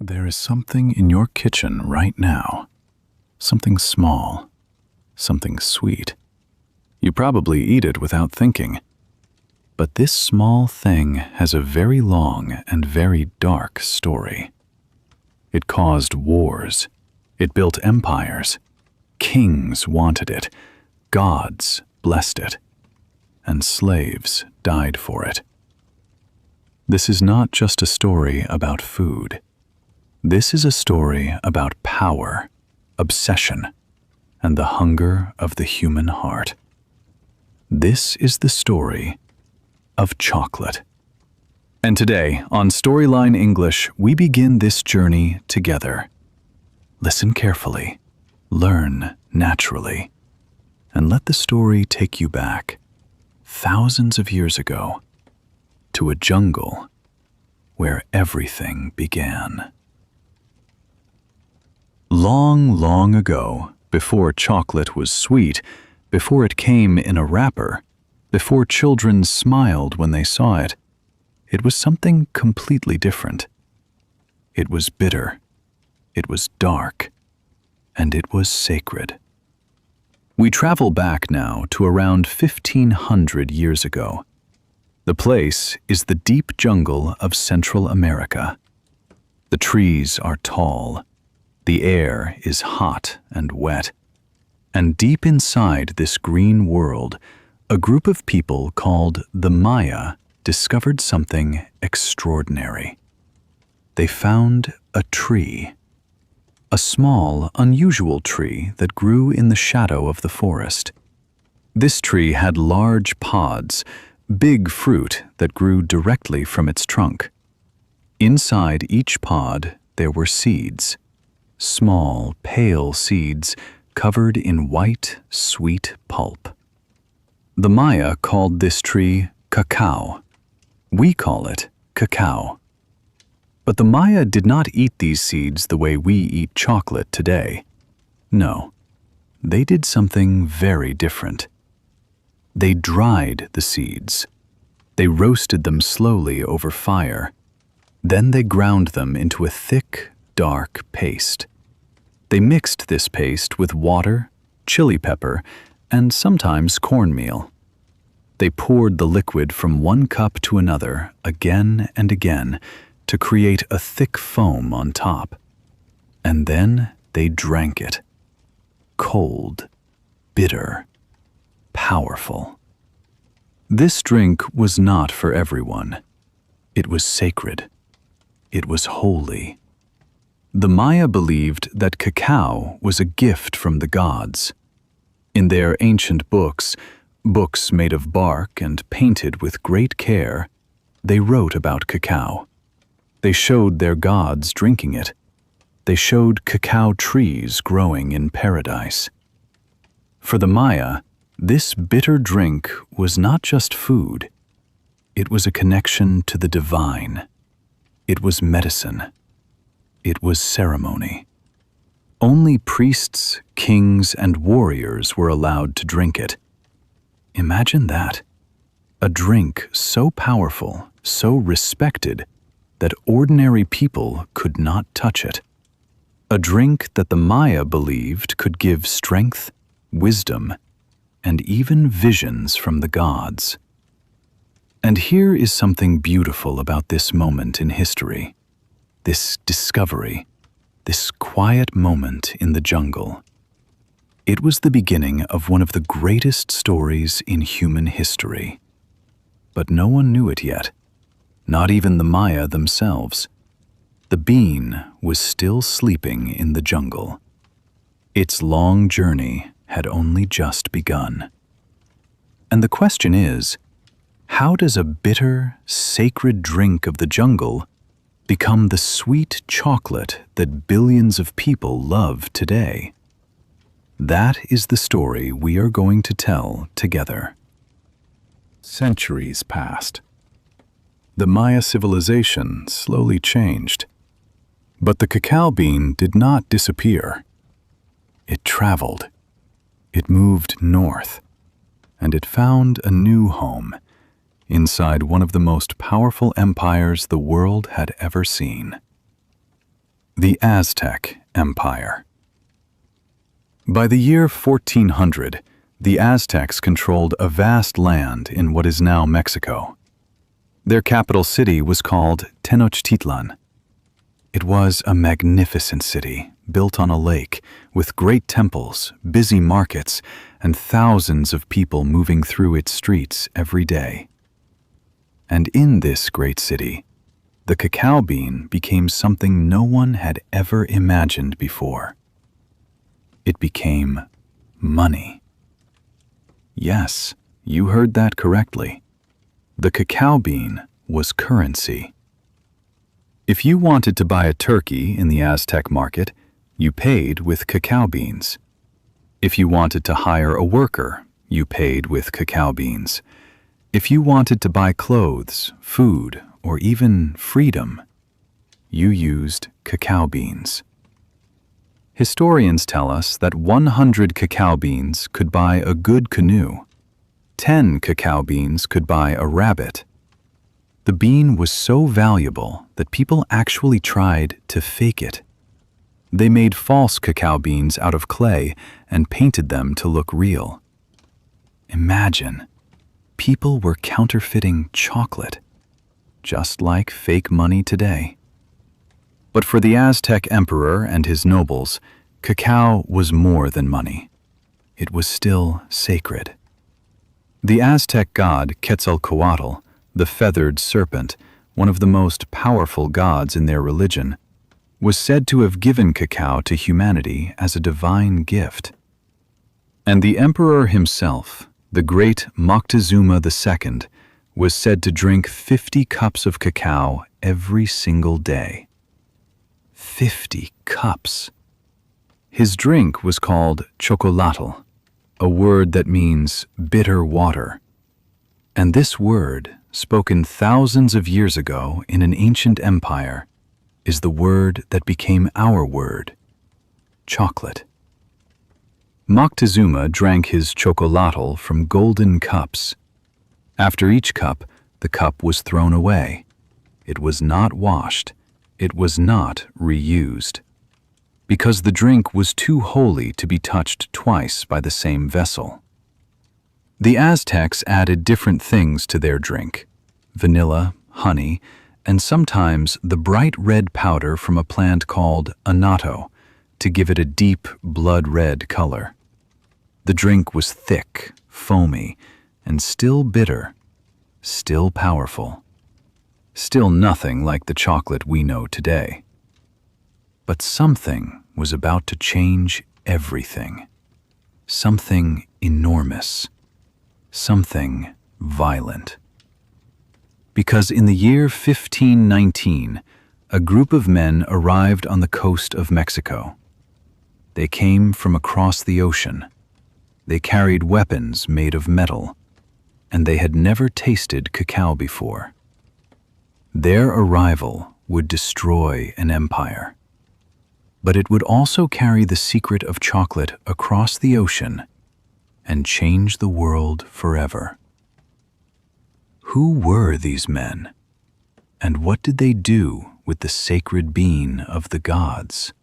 There is something in your kitchen right now. Something small. Something sweet. You probably eat it without thinking. But this small thing has a very long and very dark story. It caused wars. It built empires. Kings wanted it. Gods blessed it. And slaves died for it. This is not just a story about food. This is a story about power, obsession, and the hunger of the human heart. This is the story of chocolate. And today, on Storyline English, we begin this journey together. Listen carefully, learn naturally, and let the story take you back, thousands of years ago, to a jungle where everything began. Long, long ago, before chocolate was sweet, before it came in a wrapper, before children smiled when they saw it, it was something completely different. It was bitter, it was dark, and it was sacred. We travel back now to around 1500 years ago. The place is the deep jungle of Central America. The trees are tall. The air is hot and wet. And deep inside this green world, a group of people called the Maya discovered something extraordinary. They found a tree. A small, unusual tree that grew in the shadow of the forest. This tree had large pods, big fruit that grew directly from its trunk. Inside each pod there were seeds. Small, pale seeds covered in white, sweet pulp. The Maya called this tree Cacao. We call it Cacao. But the Maya did not eat these seeds the way we eat chocolate today. No, they did something very different. They dried the seeds. They roasted them slowly over fire. Then they ground them into a thick, dark paste. They mixed this paste with water, chili pepper, and sometimes cornmeal. They poured the liquid from one cup to another again and again to create a thick foam on top. And then they drank it. Cold, bitter, powerful. This drink was not for everyone. It was sacred. It was holy. The Maya believed that cacao was a gift from the gods. In their ancient books, books made of bark and painted with great care, they wrote about cacao. They showed their gods drinking it. They showed cacao trees growing in paradise. For the Maya, this bitter drink was not just food. It was a connection to the divine. It was medicine. It was ceremony. Only priests, kings, and warriors were allowed to drink it. Imagine that. A drink so powerful, so respected, that ordinary people could not touch it. A drink that the Maya believed could give strength, wisdom, and even visions from the gods. And here is something beautiful about this moment in history. This discovery, this quiet moment in the jungle. It was the beginning of one of the greatest stories in human history. But no one knew it yet, not even the Maya themselves. The bean was still sleeping in the jungle. Its long journey had only just begun. And the question is, how does a bitter, sacred drink of the jungle become the sweet chocolate that billions of people love today? That is the story we are going to tell together. Centuries passed. The Maya civilization slowly changed. But the cacao bean did not disappear. It traveled. It moved north. And it found a new home inside one of the most powerful empires the world had ever seen. The Aztec Empire. By the year 1400, the Aztecs controlled a vast land in what is now Mexico. Their capital city was called Tenochtitlan. It was a magnificent city, built on a lake, with great temples, busy markets, and thousands of people moving through its streets every day. And in this great city, the cacao bean became something no one had ever imagined before. It became money. Yes, you heard that correctly. The cacao bean was currency. If you wanted to buy a turkey in the Aztec market, you paid with cacao beans. If you wanted to hire a worker, you paid with cacao beans. If you wanted to buy clothes, food, or even freedom, you used cacao beans. Historians tell us that 100 cacao beans could buy a good canoe. 10 cacao beans could buy a rabbit. The bean was so valuable that people actually tried to fake it. They made false cacao beans out of clay and painted them to look real. Imagine, people were counterfeiting chocolate, just like fake money today. But for the Aztec emperor and his nobles, cacao was more than money. It was still sacred. The Aztec god Quetzalcoatl, the feathered serpent, one of the most powerful gods in their religion, was said to have given cacao to humanity as a divine gift. And the emperor himself, the great Moctezuma II, was said to drink 50 cups of cacao every single day. 50 cups. His drink was called chocolatl, a word that means bitter water. And this word, spoken thousands of years ago in an ancient empire, is the word that became our word, chocolate. Moctezuma drank his chocolatl from golden cups. After each cup, the cup was thrown away. It was not washed. It was not reused, because the drink was too holy to be touched twice by the same vessel. The Aztecs added different things to their drink: vanilla, honey, and sometimes the bright red powder from a plant called annatto to give it a deep blood-red color. The drink was thick, foamy, and still bitter, still powerful. Still nothing like the chocolate we know today. But something was about to change everything. Something enormous. Something violent. Because in the year 1519, a group of men arrived on the coast of Mexico. They came from across the ocean. They carried weapons made of metal, and they had never tasted cacao before. Their arrival would destroy an empire, but it would also carry the secret of chocolate across the ocean and change the world forever. Who were these men, and what did they do with the sacred bean of the gods?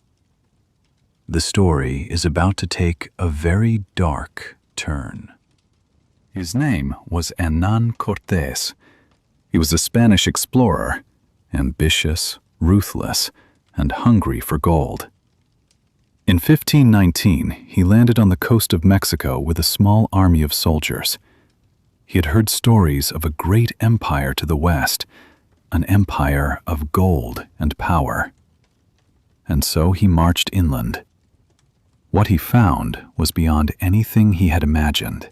The story is about to take a very dark turn. His name was Hernán Cortés. He was a Spanish explorer, ambitious, ruthless, and hungry for gold. In 1519, he landed on the coast of Mexico with a small army of soldiers. He had heard stories of a great empire to the west, an empire of gold and power. And so he marched inland. What he found was beyond anything he had imagined.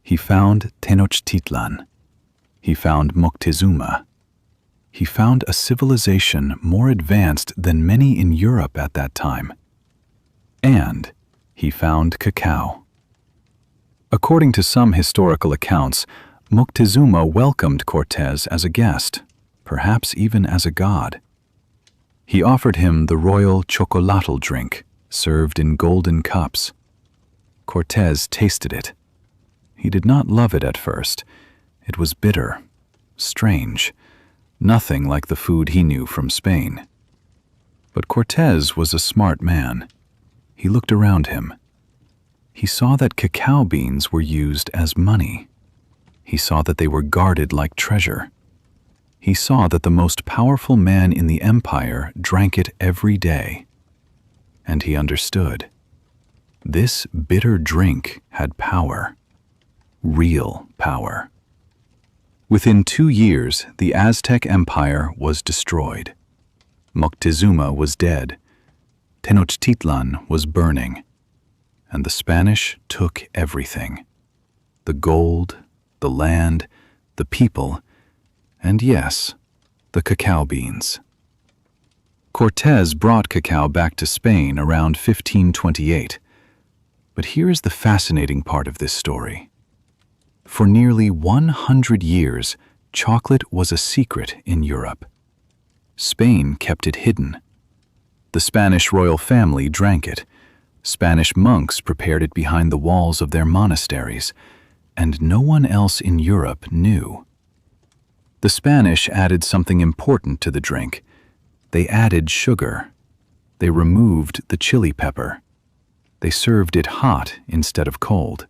He found Tenochtitlan. He found Moctezuma. He found a civilization more advanced than many in Europe at that time. And he found cacao. According to some historical accounts, Moctezuma welcomed Cortés as a guest, perhaps even as a god. He offered him the royal chocolatl drink, served in golden cups. Cortés tasted it. He did not love it at first. It was bitter, strange, nothing like the food he knew from Spain. But Cortez was a smart man. He looked around him. He saw that cacao beans were used as money. He saw that they were guarded like treasure. He saw that the most powerful man in the empire drank it every day. And he understood. This bitter drink had power. Real power. Within 2 years, the Aztec Empire was destroyed. Moctezuma was dead. Tenochtitlan was burning. And the Spanish took everything. The gold, the land, the people, and yes, the cacao beans. Cortez brought cacao back to Spain around 1528. But here is the fascinating part of this story. For nearly 100 years, chocolate was a secret in Europe. Spain kept it hidden. The Spanish royal family drank it. Spanish monks prepared it behind the walls of their monasteries, and no one else in Europe knew. The Spanish added something important to the drink. They added sugar. They removed the chili pepper. They served it hot instead of cold.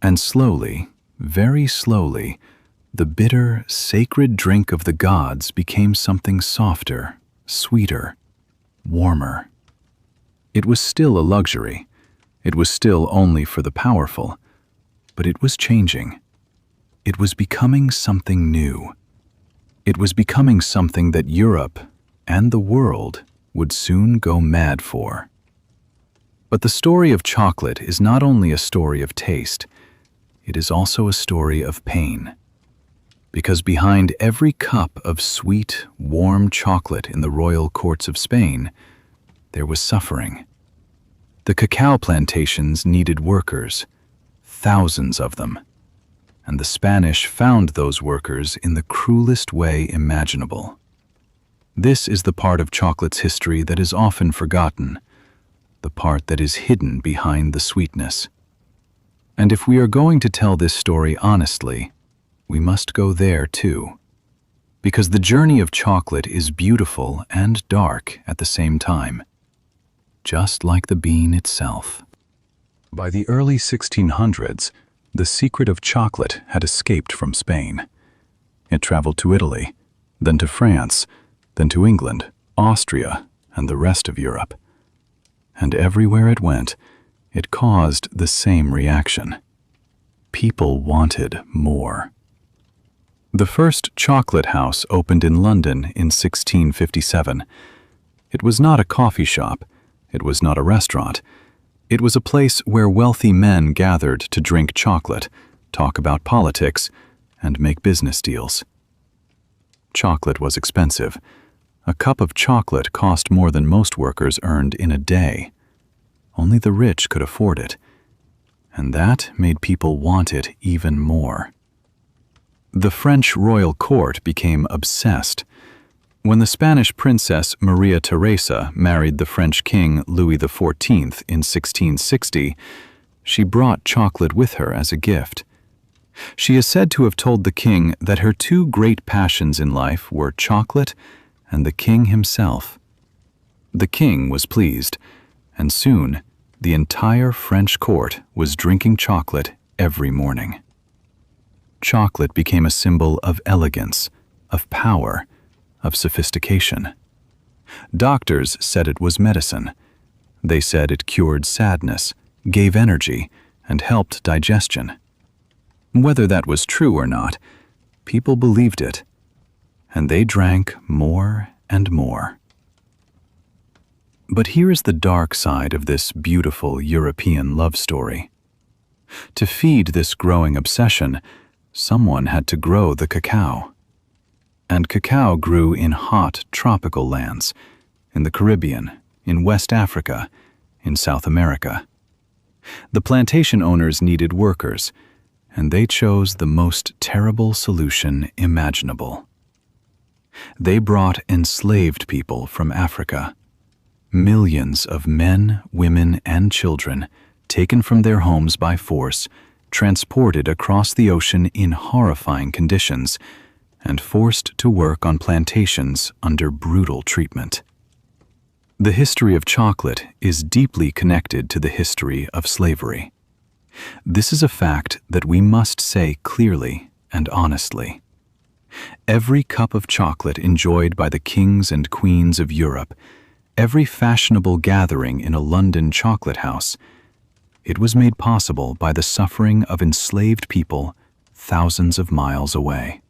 And slowly, very slowly, the bitter, sacred drink of the gods became something softer, sweeter, warmer. It was still a luxury. It was still only for the powerful. But it was changing. It was becoming something new. It was becoming something that Europe and the world would soon go mad for. But the story of chocolate is not only a story of taste, it is also a story of pain. Because behind every cup of sweet, warm chocolate in the royal courts of Spain, there was suffering. The cacao plantations needed workers, thousands of them, and the Spanish found those workers in the cruelest way imaginable. This is the part of chocolate's history that is often forgotten, the part that is hidden behind the sweetness. And if we are going to tell this story honestly, we must go there too. Because the journey of chocolate is beautiful and dark at the same time, just like the bean itself. By the early 1600s, the secret of chocolate had escaped from Spain. It traveled to Italy, then to France, then to England, Austria, and the rest of Europe. And everywhere it went, it caused the same reaction. People wanted more. The first chocolate house opened in London in 1657. It was not a coffee shop. It was not a restaurant. It was a place where wealthy men gathered to drink chocolate, talk about politics, and make business deals. Chocolate was expensive. A cup of chocolate cost more than most workers earned in a day. Only the rich could afford it. And that made people want it even more. The French royal court became obsessed. When the Spanish princess Maria Theresa married the French king Louis XIV in 1660, she brought chocolate with her as a gift. She is said to have told the king that her two great passions in life were chocolate and the king himself. The king was pleased, and soon the entire French court was drinking chocolate every morning. Chocolate became a symbol of elegance, of power, of sophistication. Doctors said it was medicine. They said it cured sadness, gave energy, and helped digestion. Whether that was true or not, people believed it, and they drank more and more. But here is the dark side of this beautiful European love story. To feed this growing obsession, someone had to grow the cacao. And cacao grew in hot tropical lands, in the Caribbean, in West Africa, in South America. The plantation owners needed workers, and they chose the most terrible solution imaginable. They brought enslaved people from Africa. Millions of men, women, and children, taken from their homes by force, transported across the ocean in horrifying conditions, and forced to work on plantations under brutal treatment. The history of chocolate is deeply connected to the history of slavery. This is a fact that we must say clearly and honestly. Every cup of chocolate enjoyed by the kings and queens of Europe, every fashionable gathering in a London chocolate house, it was made possible by the suffering of enslaved people thousands of miles away.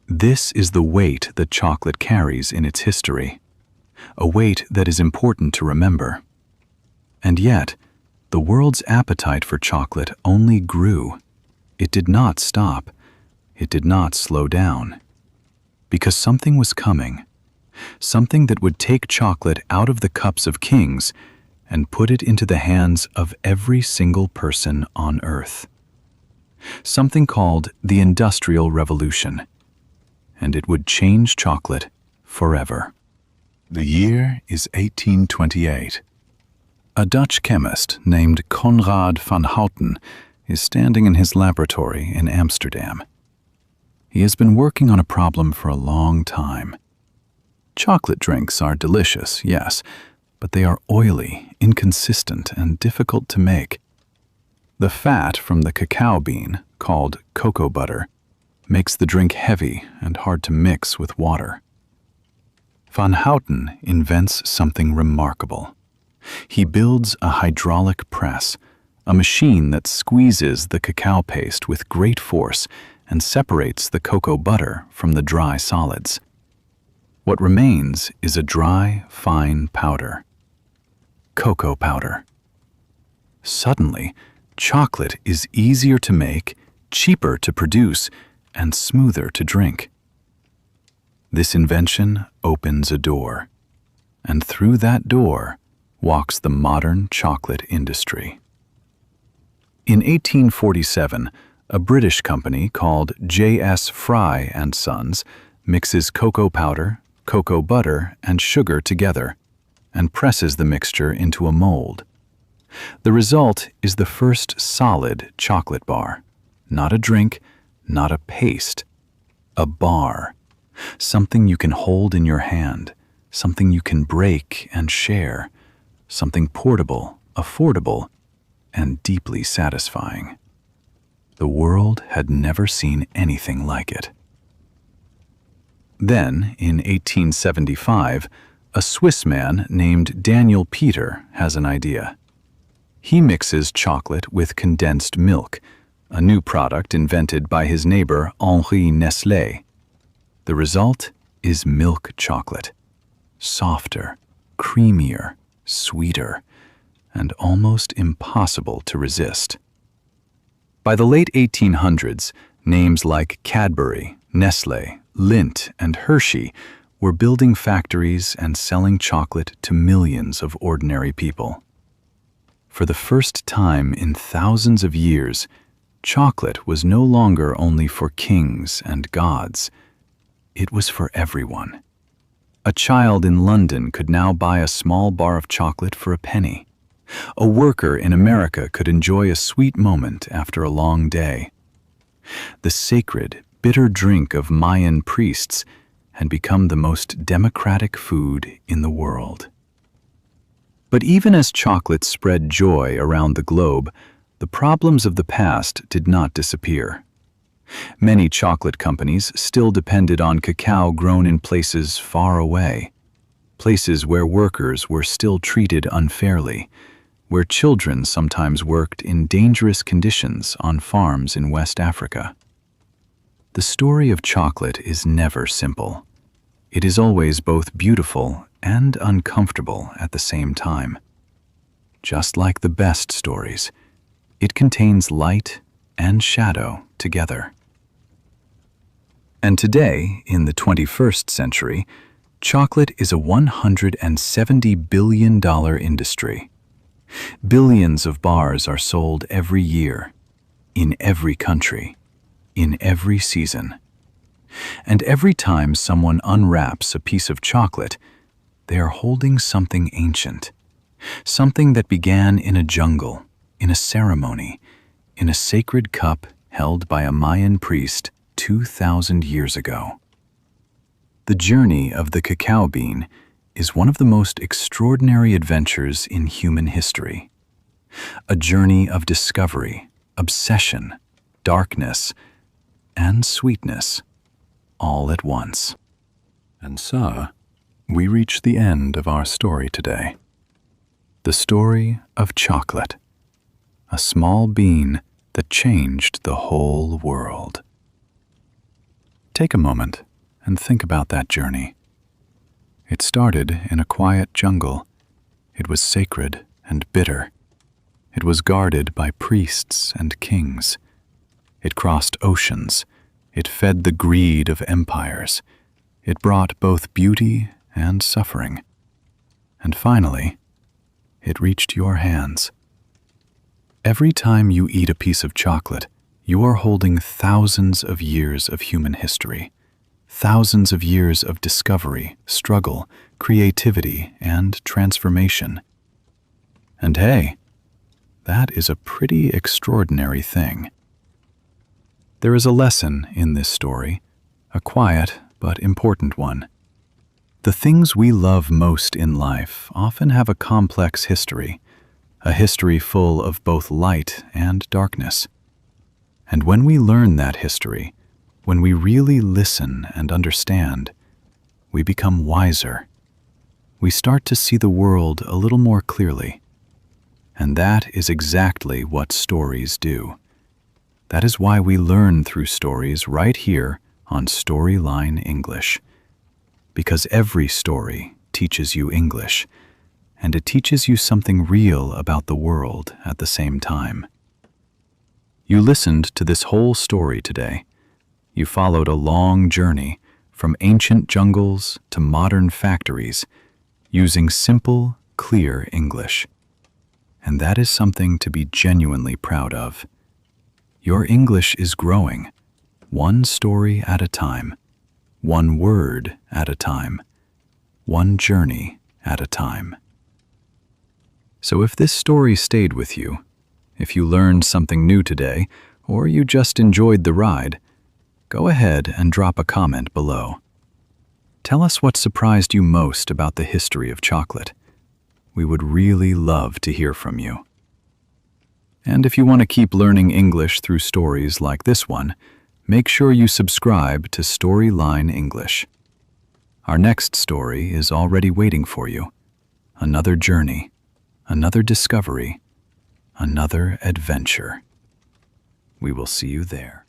This is the weight that chocolate carries in its history, a weight that is important to remember. And yet, the world's appetite for chocolate only grew. It did not stop. It did not slow down. Because something was coming, something that would take chocolate out of the cups of kings and put it into the hands of every single person on Earth. Something called the Industrial Revolution, and it would change chocolate forever. The year is 1828. A Dutch chemist named Conrad van Houten is standing in his laboratory in Amsterdam. He has been working on a problem for a long time. Chocolate drinks are delicious, yes, but they are oily, inconsistent, and difficult to make. The fat from the cacao bean, called cocoa butter, makes the drink heavy and hard to mix with water. Van Houten invents something remarkable. He builds a hydraulic press, a machine that squeezes the cacao paste with great force and separates the cocoa butter from the dry solids. What remains is a dry, fine powder. Cocoa powder. Suddenly, chocolate is easier to make, cheaper to produce, and smoother to drink. This invention opens a door, and through that door walks the modern chocolate industry. In 1847, a British company called J.S. Fry and Sons mixes cocoa powder, cocoa butter, and sugar together and presses the mixture into a mold. The result is the first solid chocolate bar. Not a drink, not a paste. A bar. Something you can hold in your hand, something you can break and share, something portable, affordable, and deeply satisfying. The world had never seen anything like it. Then, in 1875, a Swiss man named Daniel Peter has an idea. He mixes chocolate with condensed milk, a new product invented by his neighbor Henri Nestlé. The result is milk chocolate. Softer, creamier, sweeter, and almost impossible to resist. By the late 1800s, names like Cadbury, Nestlé, Lindt, and Hershey were building factories and selling chocolate to millions of ordinary people. For the first time in thousands of years, chocolate was no longer only for kings and gods. It was for everyone. A child in London could now buy a small bar of chocolate for a penny. A worker in America could enjoy a sweet moment after a long day. The sacred, bitter drink of Mayan priests had become the most democratic food in the world. But even as chocolate spread joy around the globe, the problems of the past did not disappear. Many chocolate companies still depended on cacao grown in places far away, places where workers were still treated unfairly, where children sometimes worked in dangerous conditions on farms in West Africa. The story of chocolate is never simple. It is always both beautiful and uncomfortable at the same time. Just like the best stories, it contains light and shadow together. And today, in the 21st century, chocolate is a $170 billion industry. Billions of bars are sold every year, in every country, in every season. And every time someone unwraps a piece of chocolate, they are holding something ancient, something that began in a jungle, in a ceremony, in a sacred cup held by a Mayan priest 2,000 years ago. The journey of the cacao bean is one of the most extraordinary adventures in human history. A journey of discovery, obsession, darkness, and sweetness, all at once. And so, we reach the end of our story today. The story of chocolate, a small bean that changed the whole world. Take a moment and think about that journey. It started in a quiet jungle. It was sacred and bitter. It was guarded by priests and kings. It crossed oceans. It fed the greed of empires. It brought both beauty and suffering. And finally, it reached your hands. Every time you eat a piece of chocolate, you are holding thousands of years of human history. Thousands of years of discovery, struggle, creativity, and transformation. And hey, that is a pretty extraordinary thing. There is a lesson in this story, a quiet but important one. The things we love most in life often have a complex history, a history full of both light and darkness. And when we learn that history, when we really listen and understand, we become wiser. We start to see the world a little more clearly. And that is exactly what stories do. That is why we learn through stories right here on Storyline English. Because every story teaches you English, and it teaches you something real about the world at the same time. You listened to this whole story today. You followed a long journey from ancient jungles to modern factories, using simple, clear English. And that is something to be genuinely proud of. Your English is growing, one story at a time, one word at a time, one journey at a time. So if this story stayed with you, if you learned something new today, or you just enjoyed the ride, go ahead and drop a comment below. Tell us what surprised you most about the history of chocolate. We would really love to hear from you. And if you want to keep learning English through stories like this one, make sure you subscribe to Storyline English. Our next story is already waiting for you. Another journey, another discovery, another adventure. We will see you there.